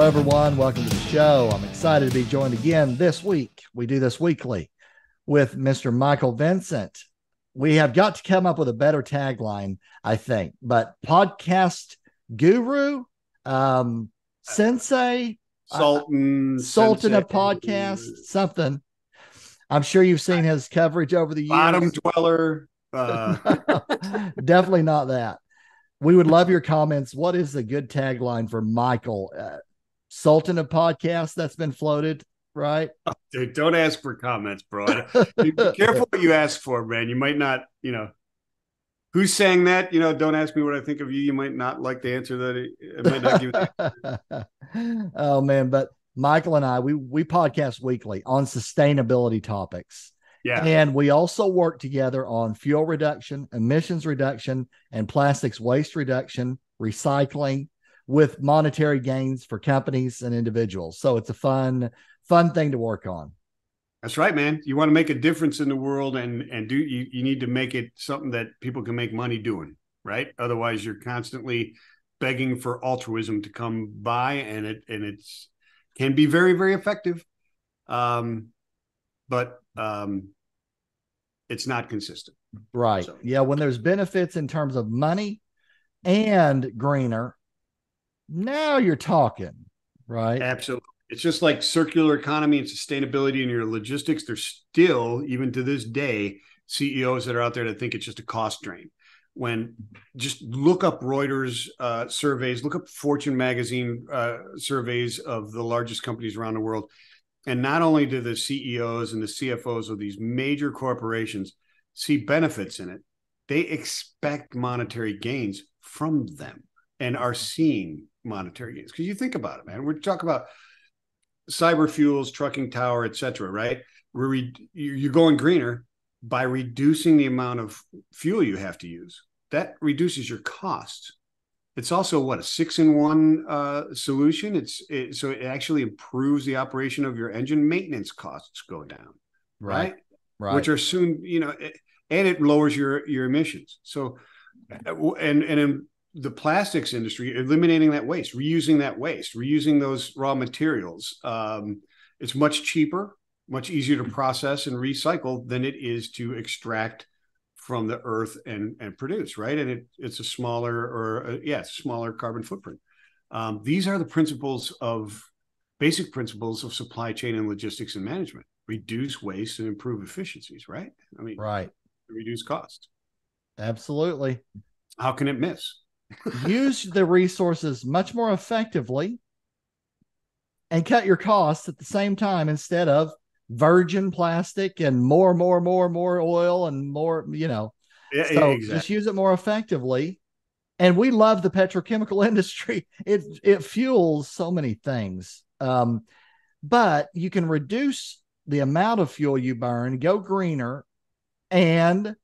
everyone. Welcome to the show. I'm excited to be joined again this week. We do this weekly with Mr. Michael Vincent. We have got to come up with a better tagline, I think, but podcast guru, sensei, Sultan of podcast, something. I'm sure you've seen his coverage over the years. Bottom dweller. Definitely not that. We would love your comments. What is a good tagline for Michael? Sultan of podcasts that's been floated, right? Oh, dude, don't ask for comments, bro. Be careful what you ask for, man. You might not, who's saying that? Don't ask me what I think of you. You might not like the answer that it might not give. Oh, man. But Michael and I, we podcast weekly on sustainability topics. Yeah. And we also work together on fuel reduction, emissions reduction, and plastics waste reduction, recycling, with monetary gains for companies and individuals. So it's a fun thing to work on. That's right, man. You want to make a difference in the world and you need to make it something that people can make money doing, right? Otherwise you're constantly begging for altruism to come by, and it's can be very, very effective. But it's not consistent. Right. So. Yeah. When there's benefits in terms of money and greener, now you're talking, right? Absolutely. It's just like circular economy and sustainability in your logistics. There's still, even to this day, CEOs that are out there that think it's just a cost drain. When just look up Reuters surveys, look up Fortune magazine surveys of the largest companies around the world. And not only do the CEOs and the CFOs of these major corporations see benefits in it, they expect monetary gains from them and are seeing monetary gains. Because you think about it, man. We're talking about cyber fuels, trucking tower, et cetera, right? You're going greener by reducing the amount of fuel you have to use. That reduces your costs. It's also a 6-in-1 solution. So it actually improves the operation of your engine. Maintenance costs go down, right? Which are soon, and it lowers your emissions. So, and in the plastics industry, eliminating that waste, reusing those raw materials. It's much cheaper, much easier to process and recycle than it is to extract from the earth and produce, right? And it's a smaller smaller carbon footprint. These are the basic principles of supply chain and logistics and management: reduce waste and improve efficiencies, right? I mean, right. Reduce cost. Absolutely. How can it miss? Use the resources much more effectively and cut your costs at the same time, instead of virgin plastic and more oil and more, Yeah, so exactly. Just use it more effectively. And we love the petrochemical industry. It fuels so many things. But you can reduce the amount of fuel you burn, go greener, and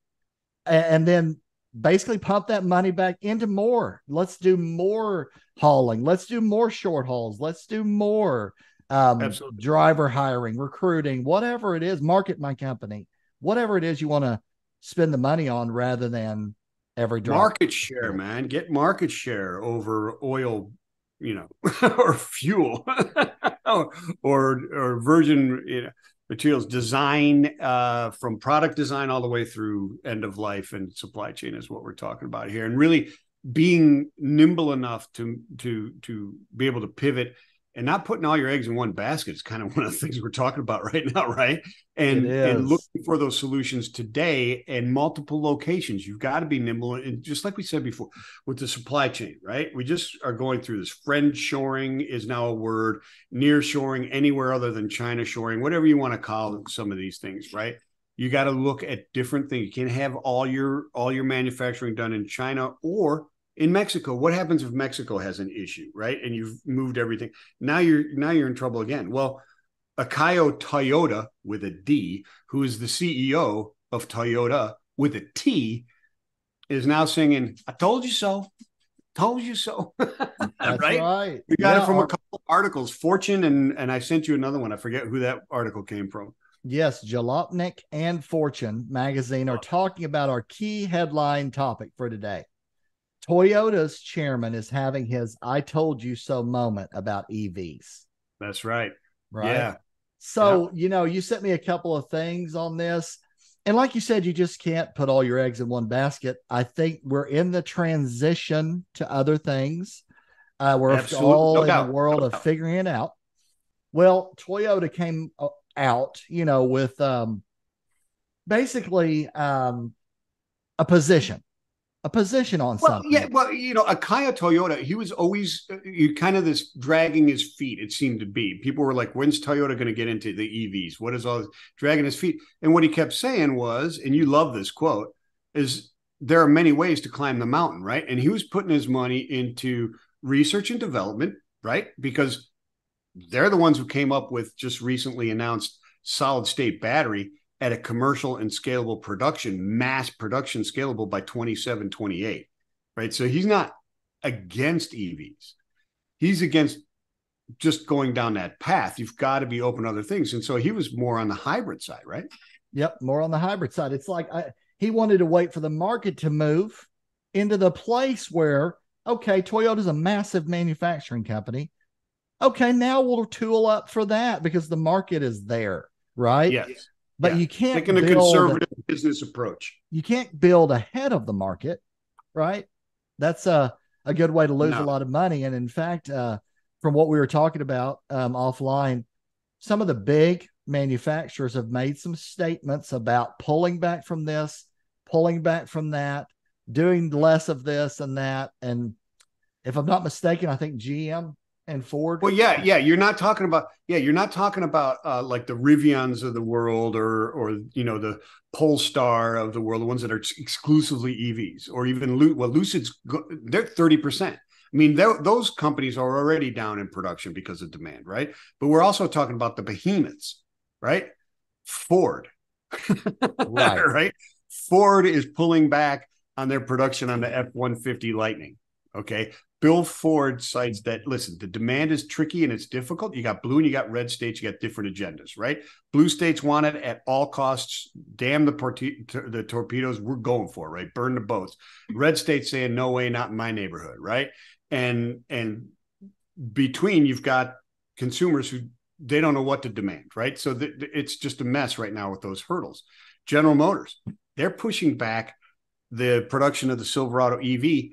then basically pump that money back into more. Let's do more hauling. Let's do more short hauls. Let's do more driver hiring, recruiting, whatever it is, market my company, whatever it is you want to spend the money on, rather than every driver. Market share, man. Get market share over oil, or fuel or virgin, materials. Design, from product design all the way through end of life and supply chain is what we're talking about here. And really being nimble enough to be able to pivot and not putting all your eggs in one basket is kind of one of the things we're talking about right now, right? And looking for those solutions today in multiple locations. You've got to be nimble. And just like we said before, with the supply chain, right? We just are going through this. Friend shoring is now a word. Near shoring, anywhere other than China shoring, whatever you want to call some of these things, right? You got to look at different things. You can't have all your manufacturing done in China or in Mexico. What happens if Mexico has an issue, right? And you've moved everything. Now you're in trouble again. Well, Akio Toyoda with a D, who is the CEO of Toyota with a T, is now singing, "I told you so. Told you so." That's right. We got it from a couple of articles, Fortune, and I sent you another one. I forget who that article came from. Yes, Jalopnik and Fortune magazine are talking about our key headline topic for today. Toyota's chairman is having his "I told you so" moment about EVs. That's right. Right. Yeah. So, you sent me a couple of things on this. And like you said, you just can't put all your eggs in one basket. I think we're in the transition to other things. We're Absolutely. all No in the doubt. world No of doubt. figuring it out. Well, Toyota came out, with basically a position, on Well, yeah, something. well, Akaya Toyota, he was always kind of this dragging his feet, it seemed to be. People were like, when's Toyota going to get into the EVs? What is all this dragging his feet? And what he kept saying was, and you love this quote, is there are many ways to climb the mountain, right? And he was putting his money into research and development, right? Because they're the ones who came up with just recently announced solid state battery at a commercial and scalable production, mass production scalable by 27, 28, right? So he's not against EVs. He's against just going down that path. You've got to be open to other things. And so he was more on the hybrid side, right? Yep, more on the hybrid side. It's like he wanted to wait for the market to move into the place where, okay, Toyota's a massive manufacturing company. Okay, now we'll tool up for that because the market is there, right? Yes. But yeah. you can't taking a conservative business approach. You can't build ahead of the market, right? That's a good way to lose a lot of money. And in fact, from what we were talking about offline, some of the big manufacturers have made some statements about pulling back from this, pulling back from that, doing less of this and that. And if I'm not mistaken, I think GM and Ford. Well, yeah. You're not talking about like the Rivians of the world or the Polestar of the world, the ones that are exclusively EVs, or even Lucid's. They're 30%. I mean, those companies are already down in production because of demand, right? But we're also talking about the behemoths, right? Ford, right? Right. Ford is pulling back on their production on the F-150 Lightning. Okay. Bill Ford cites that, listen, the demand is tricky and it's difficult. You got blue and you got red states. You got different agendas, right? Blue states want it at all costs. Damn the torpedoes. We're going for it, right? Burn the boats. Red states saying, no way, not in my neighborhood, right? And between, you've got consumers who they don't know what to demand, right? So it's just a mess right now with those hurdles. General Motors, they're pushing back the production of the Silverado EV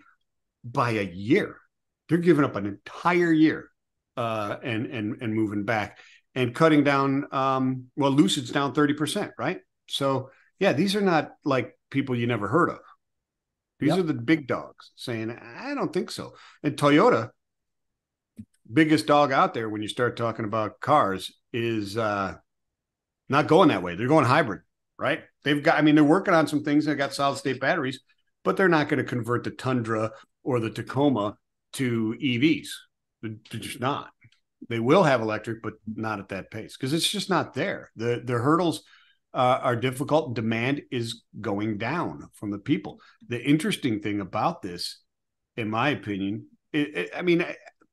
by a year. They're giving up an entire year and moving back and cutting down. Lucid's down 30%, right? So yeah, these are not like people you never heard of. These are the big dogs saying, I don't think so. And Toyota, biggest dog out there when you start talking about cars, is not going that way. They're going hybrid, right? They're working on some things. They've got solid state batteries, but they're not going to convert the Tundra or the Tacoma to EVs. They're just not. They will have electric, but not at that pace because it's just not there. The hurdles are difficult. Demand is going down from the people. The interesting thing about this, in my opinion,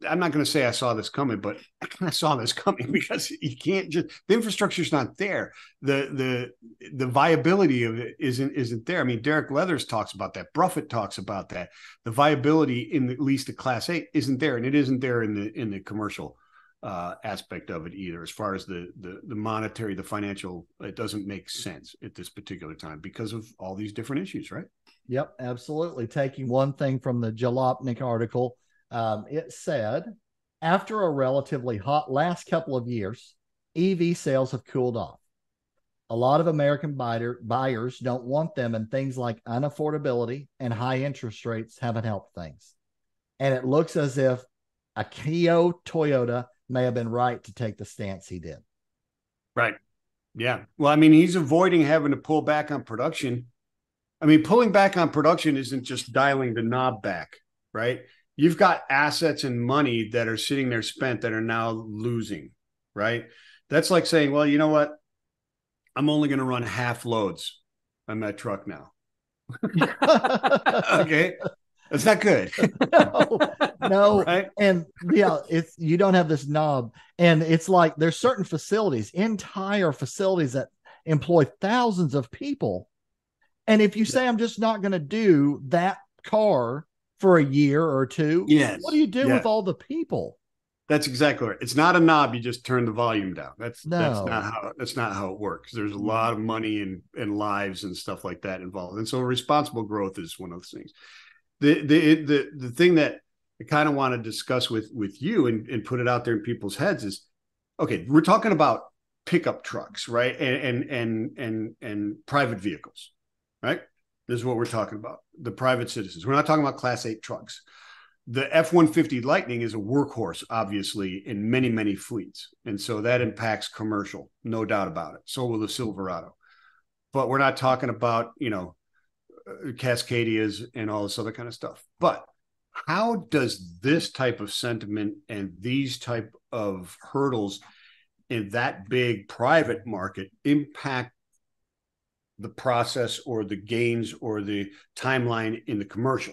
I'm not going to say I saw this coming, but I saw this coming because you can't just, the infrastructure's not there. The viability of it isn't there. I mean, Derek Leathers talks about that. Bruffett talks about that. The viability in at least the Class 8 isn't there, and it isn't there in the commercial aspect of it either. As far as the monetary, the financial, it doesn't make sense at this particular time because of all these different issues, right? Yep, absolutely. Taking one thing from the Jalopnik article. It said, after a relatively hot last couple of years, EV sales have cooled off. A lot of American buyers don't want them, and things like unaffordability and high interest rates haven't helped things. And it looks as if Akio Toyoda may have been right to take the stance he did. Right. Yeah. Well, I mean, he's avoiding having to pull back on production. I mean, pulling back on production isn't just dialing the knob back, right? You've got assets and money that are sitting there spent that are now losing, right? That's like saying, well, you know what? I'm only going to run half loads on that truck now. Okay. That's not good. No. Right? And yeah, you don't have this knob. And it's like there's certain facilities, entire facilities that employ thousands of people. And if you say, I'm just not going to do that car for a year or two. What do Yes. you do Yeah. with all the people? That's exactly right. It's not a knob. You just turn the volume down. No. That's not how it works. There's a lot of money and lives and stuff like that involved. And so responsible growth is one of those things. The thing that I kind of want to discuss with you and put it out there in people's heads is, okay, we're talking about pickup trucks, right? And private vehicles, right? This is what we're talking about. The private citizens. We're not talking about Class 8 trucks. The F-150 Lightning is a workhorse, obviously, in many, many fleets. And so that impacts commercial, no doubt about it. So will the Silverado. But we're not talking about, Cascadias and all this other kind of stuff. But how does this type of sentiment and these type of hurdles in that big private market impact the process or the gains or the timeline in the commercial?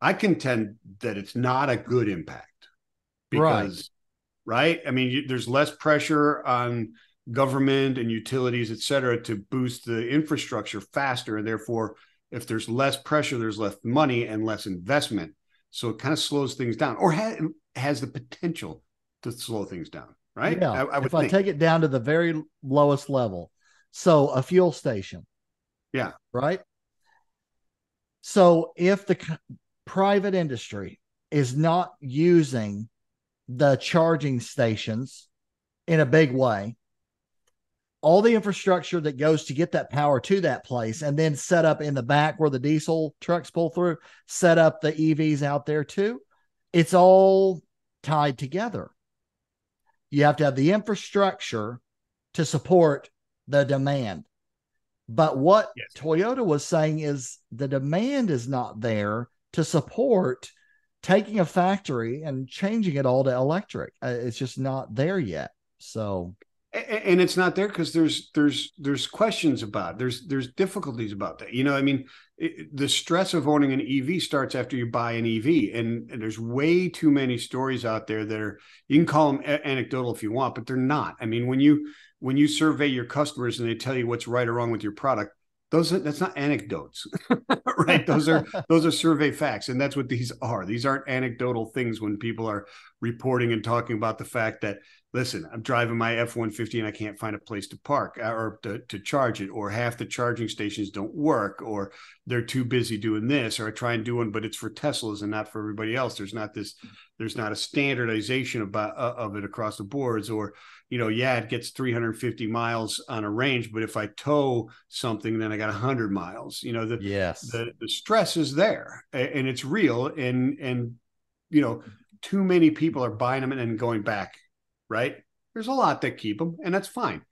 I contend that it's not a good impact because, right? I mean, there's less pressure on government and utilities, et cetera, to boost the infrastructure faster. And therefore, if there's less pressure, there's less money and less investment. So it kind of slows things down or has the potential to slow things down, right? Yeah. I would if I take it down to the very lowest level. So a fuel station. Yeah. Right. So if the private industry is not using the charging stations in a big way, all the infrastructure that goes to get that power to that place and then set up in the back where the diesel trucks pull through, set up the EVs out there too, it's all tied together. You have to have the infrastructure to support the demand. But what Toyota was saying is the demand is not there to support taking a factory and changing it all to electric. It's just not there yet. So, and it's not there because there's questions about it. There's difficulties about that. I mean, the stress of owning an EV starts after you buy an EV, and there's way too many stories out there that are, you can call them anecdotal if you want, but they're not. I mean, when you survey your customers and they tell you what's right or wrong with your product, that's not anecdotes, right? Those are survey facts, and that's what these are. These aren't anecdotal things when people are reporting and talking about the fact that, listen, I'm driving my F-150 and I can't find a place to park or to charge it, or half the charging stations don't work, or they're too busy doing this, or I try and do one, but it's for Teslas and not for everybody else. There's not a standardization of it across the boards, or, it gets 350 miles on a range, but if I tow something, then I got 100 miles. The stress is there and it's real. And too many people are buying them and then going back, right? There's a lot that keep them, and that's fine.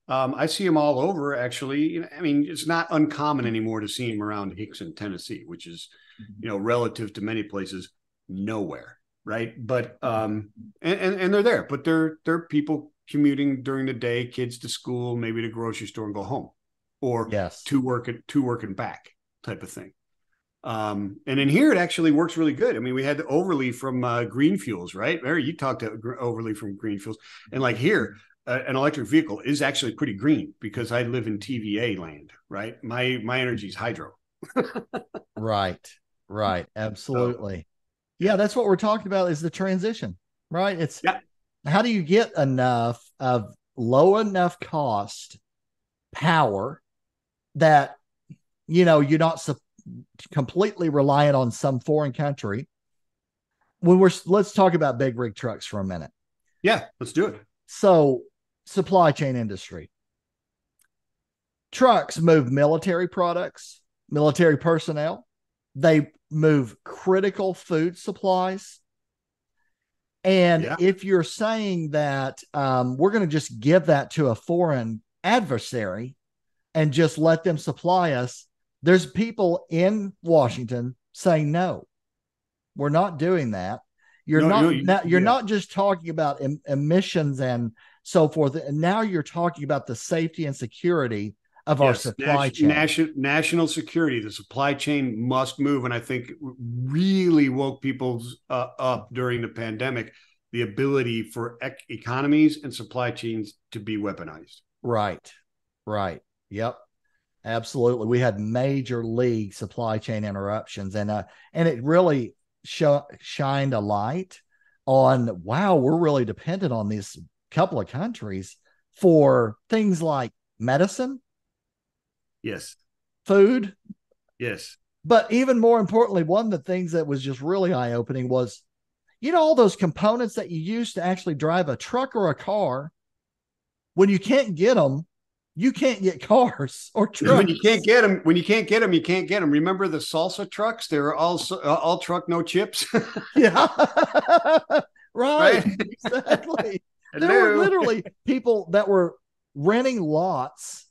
I see them all over, actually. I mean, it's not uncommon anymore to see them around Hickson, Tennessee, which is, relative to many places, nowhere, right? But and they're there, but they're people commuting during the day, kids to school, maybe to grocery store and go home, or to work and back type of thing. And in here, it actually works really good. I mean, we had Overly from Green Fuels, right? Mary, you talked to Overly from Green Fuels. And like here, an electric vehicle is actually pretty green because I live in TVA land, right? My energy is hydro. Right. Absolutely. So, that's what we're talking about is the transition, right? It's how do you get enough of low enough cost power that, you're not completely reliant on some foreign country. Let's talk about big rig trucks for a minute. Yeah, let's do it. So, supply chain industry. Trucks move military products, military personnel. They move critical food supplies. And if you're saying that we're going to just give that to a foreign adversary and just let them supply us, there's people in Washington saying, no, we're not doing that. You're not just talking about emissions and so forth. And now you're talking about the safety and security of our supply chain. National security. The supply chain must move. And I think really woke people up during the pandemic, the ability for economies and supply chains to be weaponized. Right. Yep. Absolutely. We had major league supply chain interruptions, and it really shined a light on, wow, we're really dependent on these couple of countries for things like medicine, Yes. food. Yes. But even more importantly, one of the things that was just really eye opening was, all those components that you use to actually drive a truck or a car, when you can't get them, you can't get cars or trucks. When you can't get them, you can't get them. Remember the salsa trucks? They were all truck, no chips. Yeah. Right. Right? Exactly. Hello. There were literally people that were renting lots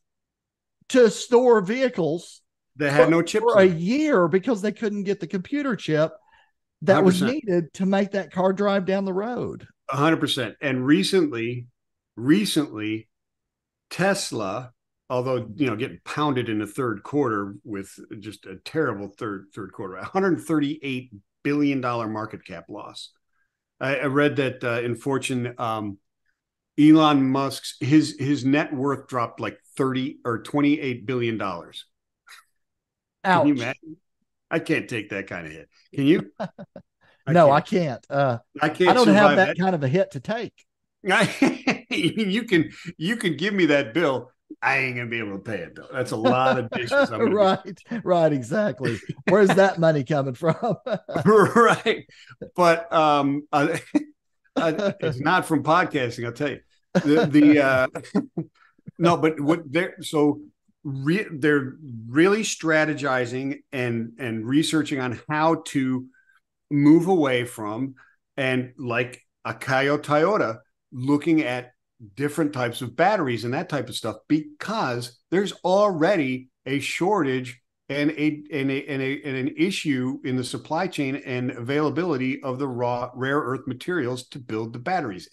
to store vehicles that had no chips for a year because they couldn't get the computer chip that 100%. Was needed to make that car drive down the road. 100%. And recently, Tesla, although getting pounded in the third quarter with just a terrible third quarter, $138 billion market cap loss. I read that in Fortune, Elon Musk's his net worth dropped like $28 billion. Ouch. Can you imagine? I can't take that kind of hit. Can you? No, I can't. I can't. I don't have that kind of a hit to take. You can give me that bill. I ain't gonna be able to pay it though. That's a lot of dishes. Right, exactly. Where's that money coming from? Right, but it's not from podcasting. I'll tell you. No, but they're really strategizing and researching on how to move away from, and like Akayo Toyota, looking at different types of batteries and that type of stuff, because there's already a shortage and an issue in the supply chain and availability of the rare earth materials to build the batteries.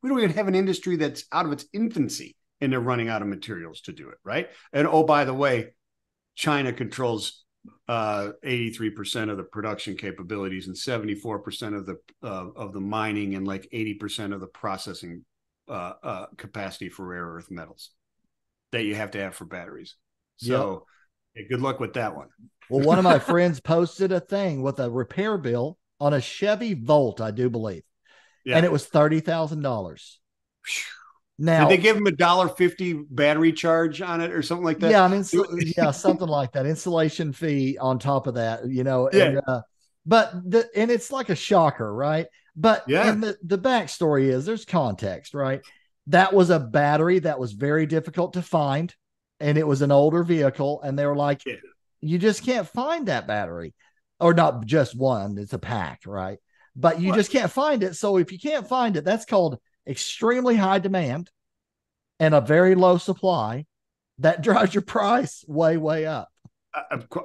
We don't even have an industry that's out of its infancy, and they're running out of materials to do it, right? And oh, by the way, China controls 83% of the production capabilities and 74% of the mining and like 80% of the processing capacity for rare earth metals that you have to have for batteries. So hey, good luck with that one. Well, one of my friends posted a thing with a repair bill on a Chevy Volt, I do believe. Yeah. And it was $30,000. Now, did they give him $1.50 battery charge on it or something like that? Yeah, something like that. Installation fee on top of that, Yeah. And it's like a shocker, right? But and the backstory is there's context, right? That was a battery that was very difficult to find, and it was an older vehicle, and they were like, you just can't find that battery, or not just one. It's a pack, right? But you just can't find it. So if you can't find it, that's called extremely high demand and a very low supply. That drives your price way, way up.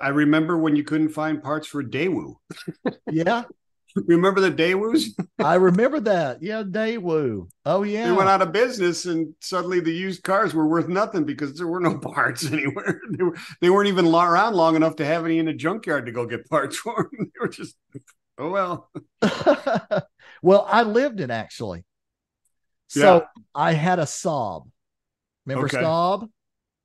I remember when you couldn't find parts for Daewoo. Yeah. Remember the Daewoos? I remember that. Yeah, Daewoo. Oh, yeah. They went out of business, and suddenly the used cars were worth nothing because there were no parts anywhere. They weren't even around long enough to have any in a junkyard to go get parts for them. They were just, oh, well. Well, I lived it, actually. So I had a Saab. Remember Saab?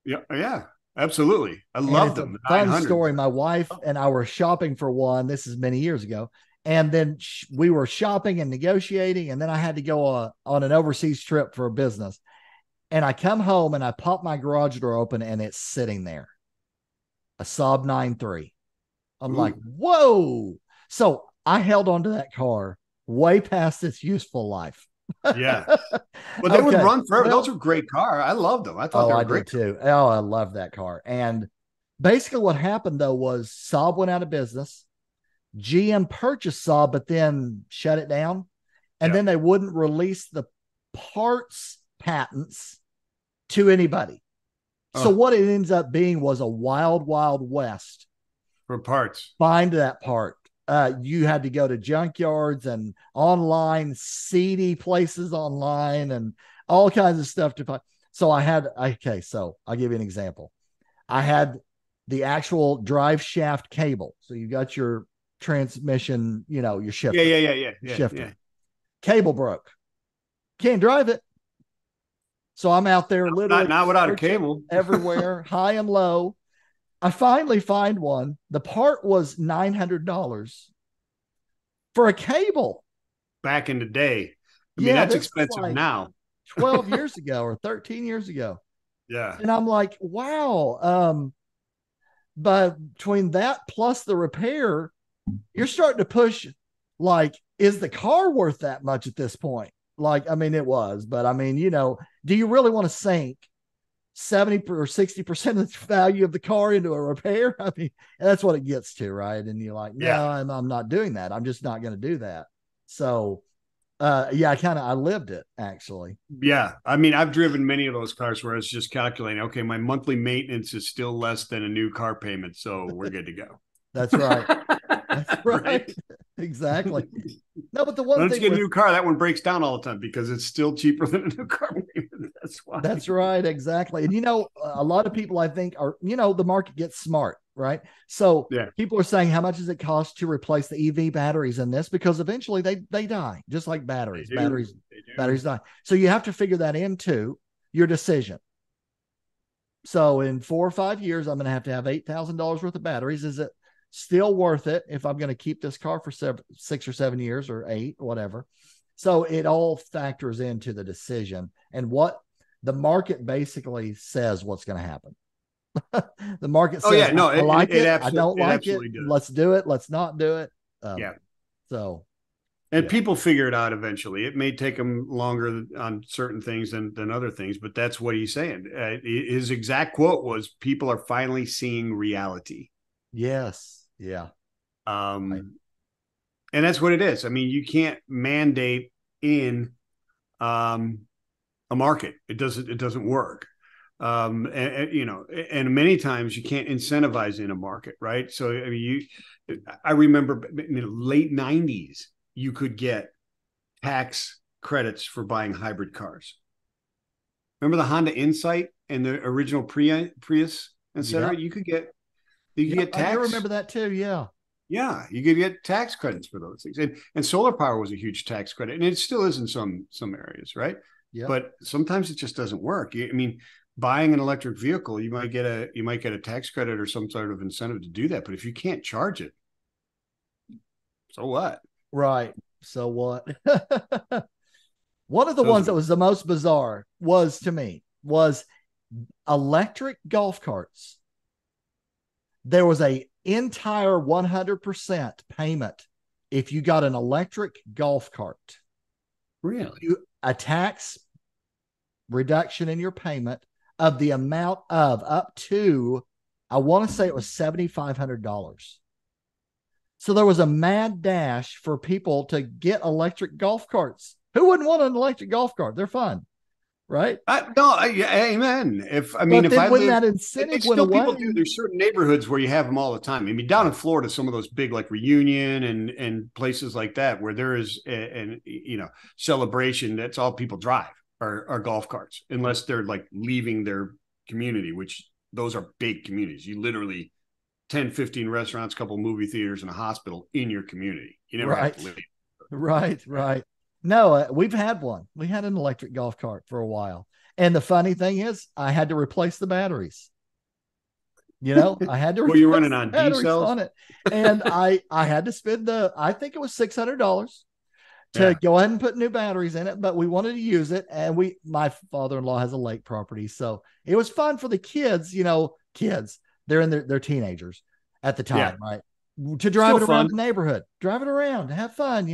Yeah, absolutely. I loved them. Fun story. My wife and I were shopping for one. This is many years ago. And then we were shopping and negotiating. And then I had to go on an overseas trip for a business. And I come home and I pop my garage door open, and it's sitting there. A Saab 9.3. I'm like, whoa. So I held onto that car way past its useful life. Yeah. Well, they would run forever. Those were great cars. I loved them. I thought they were great. I did too. Oh, I love that car. And basically what happened though was Saab went out of business. GM purchased Saab, but then shut it down. And then they wouldn't release the parts patents to anybody. So what it ends up being was a wild, wild west for parts. Find that part. You had to go to junkyards and online, seedy places online, and all kinds of stuff to find. So so I'll give you an example. I had the actual drive shaft cable. So you got your transmission, your shifter. Yeah. Shifter. Yeah. Cable broke. Can't drive it. So I'm out there literally not without a cable everywhere, high and low. I finally find one. The part was $900. for a cable. Back in the day. I mean, Yeah, that's this is expensive like now. 12 years ago or 13 years ago. Yeah. And I'm like, wow. But between that plus the repair, you're starting to push, like, is the car worth that much at this point? Like, I mean, it was, but I mean, do you really want to sink 70 or 60% of the value of the car into a repair? I mean, that's what it gets to, right? And you're like, no, Yeah. I'm not doing that. I'm just not going to do that. So, yeah, I lived it actually. Yeah. I mean, I've driven many of those cars where it's just calculating, okay, my monthly maintenance is still less than a new car payment. So we're good to go. That's right. That's right. Right? Exactly. No, but the one Let's thing get a with new car. That one breaks down all the time because it's still cheaper than a new car payment. That's why. That's right, exactly. And a lot of people I think are, the market gets smart, right? So Yeah. people are saying, how much does it cost to replace the EV batteries in this? Because eventually they die, just like batteries. Batteries die. So you have to figure that into your decision. So in 4 or 5 years, I'm going to have $8,000 worth of batteries. Is it still worth it if I'm going to keep this car for 6 or 7 years or 8, whatever? So it all factors into the decision and what the market basically says what's going to happen. The market says, yeah, no, I like it. I don't like it. Absolutely does. Let's do it. Let's not do it. Yeah. So. And Yeah. people figure it out eventually. It may take them longer on certain things than other things, but that's what he's saying. His exact quote was, people are finally seeing reality. Yes. Yeah. Right. And that's what it is. I mean, you can't mandate in a market. It doesn't work. And many times you can't incentivize in a market, right? So, I mean, I remember in the late 90s, you could get tax credits for buying hybrid cars. Remember the Honda Insight and the original Prius, etc. Yeah. You could get I do tax. remember that too. Yeah. Yeah, you could get tax credits for those things, and solar power was a huge tax credit, and it still is in some areas, right? Yeah. But sometimes it just doesn't work. I mean, buying an electric vehicle, you might get a tax credit or some sort of incentive to do that, but if you can't charge it, so what? Right. So what? One of the ones that was the most bizarre was electric golf carts. There was a entire 100% payment if you got an electric golf cart. Really? A tax reduction in your payment of the amount of up to, I want to say it was $7,500. So there was a mad dash for people to get electric golf carts. Who wouldn't want an electric golf cart? They're fun, right? Amen. If I live, that incentive went still away, people do. There's certain neighborhoods where you have them all the time. I mean, down in Florida, some of those big like Reunion and places like that where there is an celebration. That's all people drive are golf carts, unless they're like leaving their community, which those are big communities. You literally 10, 15 restaurants, a couple movie theaters, and a hospital in your community. You never have to leave. Right. No, we've had one. We had an electric golf cart for a while. And the funny thing is, I had to replace the batteries. I had to replace you're running on D-cells on it. And I had to spend I think it was $600 to go ahead and put new batteries in it, but we wanted to use it. And my father-in-law has a lake property. So it was fun for the kids, kids. They're in they're teenagers at the time, right? To drive it around the neighborhood, drive it around, have fun,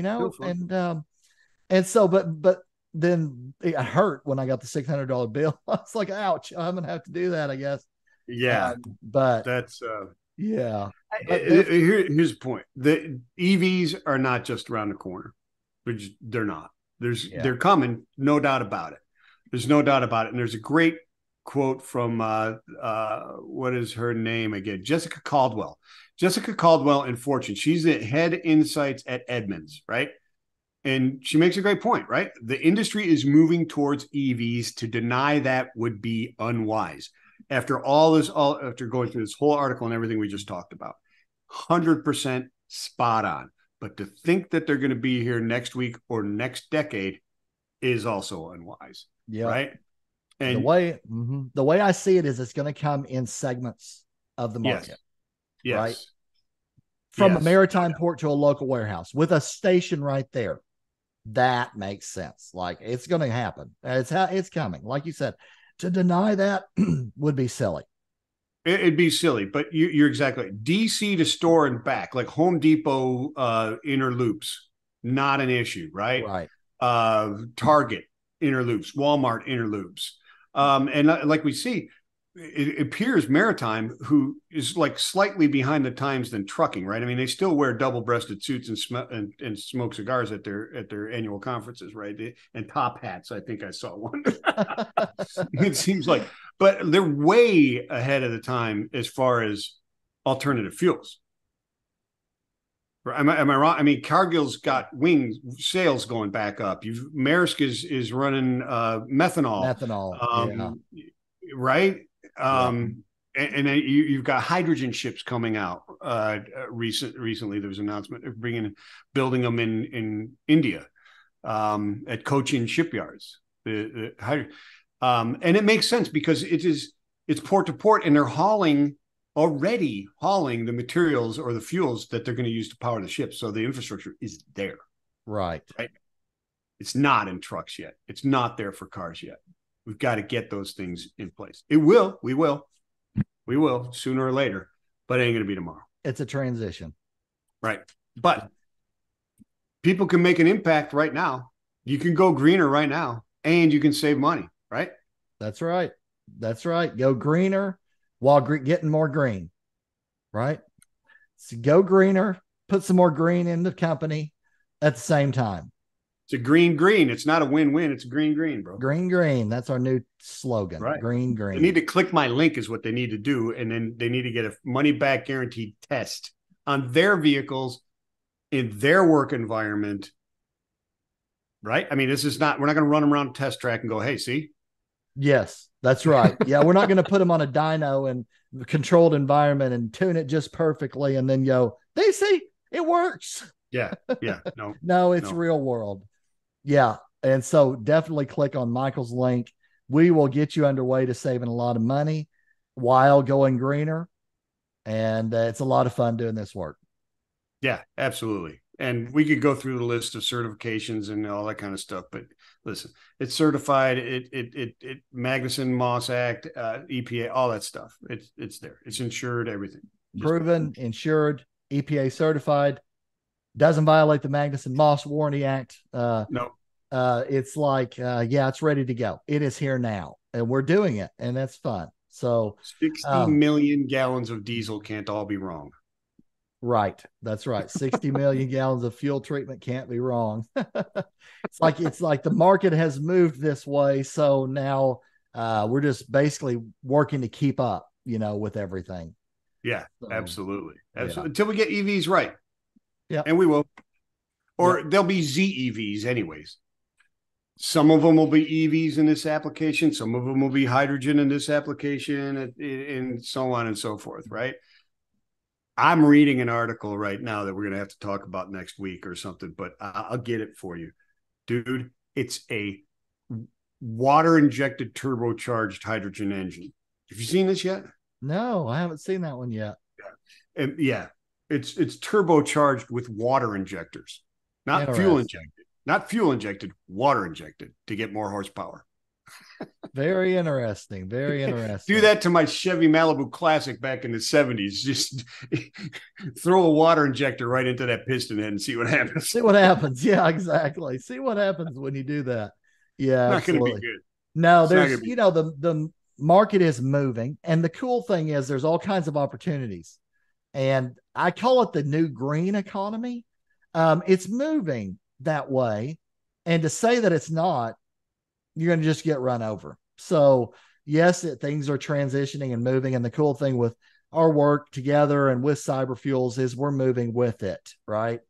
and so, but then it hurt when I got the $600 bill. I was like, ouch, I'm going to have to do that, I guess. Yeah. But that's, yeah. Here's the point. The EVs are not just around the corner. They're not. They're coming. No doubt about it. There's no doubt about it. And there's a great quote from, what is her name again? Jessica Caldwell in Fortune. She's the head insights at Edmunds, right? And she makes a great point, right? The industry is moving towards EVs. To deny that would be unwise. After going through this whole article and everything we just talked about, 100% spot on. But to think that they're going to be here next week or next decade is also unwise. Yeah. Right. And the way I see it is it's going to come in segments of the market. Yes. Right. from a maritime port to a local warehouse with a station right there. That makes sense. Like, it's going to happen. It's coming. Like you said, to deny that would be silly. It'd be silly, but you're exactly right. DC to store and back, like Home Depot inner loops, not an issue, right? Right. Target inner loops, Walmart inner loops. And like we see, it appears maritime, who is like slightly behind the times than trucking, right? I mean, they still wear double-breasted suits and smoke cigars at their annual conferences, right? And top hats. I think I saw one. It seems like, but they're way ahead of the time as far as alternative fuels. Am I wrong? I mean, Cargill's got wing sales going back up. Maersk is running methanol. Right? And you've got hydrogen ships coming out. Recently, there was an announcement of building them in India at Cochin shipyards. And it makes sense because it's port to port, and they're already hauling the materials or the fuels that they're going to use to power the ships. So the infrastructure is there. Right. It's not in trucks yet. It's not there for cars yet. We've got to get those things in place. We will sooner or later, but it ain't going to be tomorrow. It's a transition. Right. But people can make an impact right now. You can go greener right now, and you can save money, right? That's right. Go greener while getting more green, right? So go greener, put some more green in the company at the same time. It's a green. It's not a win-win. It's a green, bro. Green. That's our new slogan. Right. Green. They need to click my link is what they need to do. And then they need to get a money-back guaranteed test on their vehicles in their work environment. Right? I mean, we're not going to run them around a test track and go, hey, see? Yes, that's right. Yeah, we're not going to put them on a dyno and controlled environment and tune it just perfectly and then go, they see, it works. Yeah. No, it's real world. Yeah. And so definitely click on Michael's link. We will get you underway to saving a lot of money while going greener. And it's a lot of fun doing this work. Yeah, absolutely. And we could go through the list of certifications and all that kind of stuff. But listen, it's certified. It Magnuson Moss Act, EPA, all that stuff. It's there. It's insured, everything. Proven, insured, EPA certified. Doesn't violate the Magnuson Moss Warranty Act. No. It's like, it's ready to go. It is here now, and we're doing it, and that's fun. So 60 million gallons of diesel can't all be wrong. Right. That's right. 60 million gallons of fuel treatment can't be wrong. It's like the market has moved this way. So now we're just basically working to keep up, with everything. Yeah, so, absolutely. Yeah. Until we get EVs right. Yeah. And we will. Or there'll be ZEVs anyways. Some of them will be EVs in this application. Some of them will be hydrogen in this application, and so on and so forth, right? I'm reading an article right now that we're going to have to talk about next week or something, but I'll get it for you. Dude, it's a water-injected turbocharged hydrogen engine. Have you seen this yet? No, I haven't seen that one yet. Yeah. And it's turbocharged with water injectors, not fuel injected, water injected to get more horsepower. Very interesting. Do that to my Chevy Malibu Classic back in the 70s. Just throw a water injector right into that piston head and see what happens. Yeah, exactly. See what happens when you do that. Yeah, not going to be good. No, there's, the market is moving. And the cool thing is there's all kinds of opportunities. And I call it the new green economy. It's moving that way. And to say that it's not, you're going to just get run over. So yes, things are transitioning and moving. And the cool thing with our work together and with Cyber Fuels is we're moving with it. Right.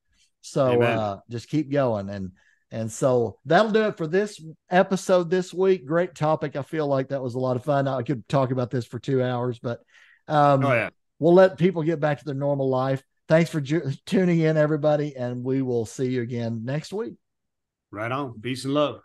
So just keep going. And so that'll do it for this episode this week. Great topic. I feel like that was a lot of fun. I could talk about this for 2 hours, but we'll let people get back to their normal life. Thanks for tuning in, everybody. And we will see you again next week. Right on. Peace and love.